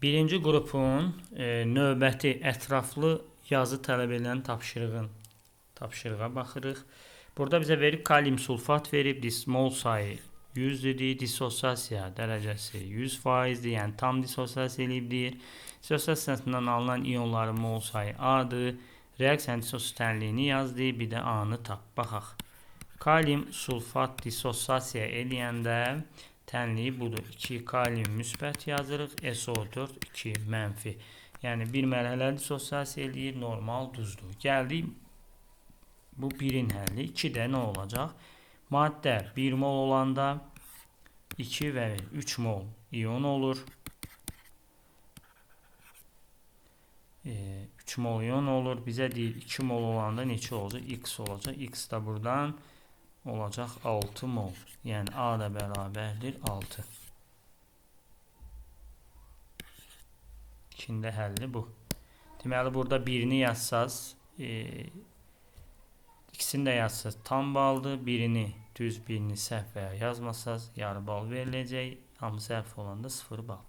Birinci qrupun növbəti ətraflı yazı tələb edən tapşırığa baxırıq. Burada bizə verib kalium sulfat verib, mol sayı 100-dir, dissosiasiya dərəcəsi 100%-dir, yəni tam dissosiasiya eləyibdir. Dissosiasiyasından alınan iyonların mol sayı A-dır. Reaksiyanın dissosiya tənliyini yazdı, bir də A-nı tap. Baxaq. Kalium sulfat dissosiasiya eləyəndə tənliyi budur. 2 kalium müsbət yazırıq, SO4 2 mənfi. Yəni bir mərhələli dissosiasiya eləyir, normal duzdur. Gəldik bu birin həlli. 2-də nə olacaq? Maddə 1 mol olanda 2 və 3 mol iyon olur. 3 mol iyon olur. Bizə deyir 2 mol olanda neçə olacaq? X olacaq. X da buradan olacaq 6 mol. Yəni A da bərabərdir 6. İkində həlli bu. Deməli burada birini yazsaz, ikisini də yazsaz tam baldır. Birini düz, birini səhv və ya yazmasaz yarı bal veriləcək. Amma səhv olanda 0 bal.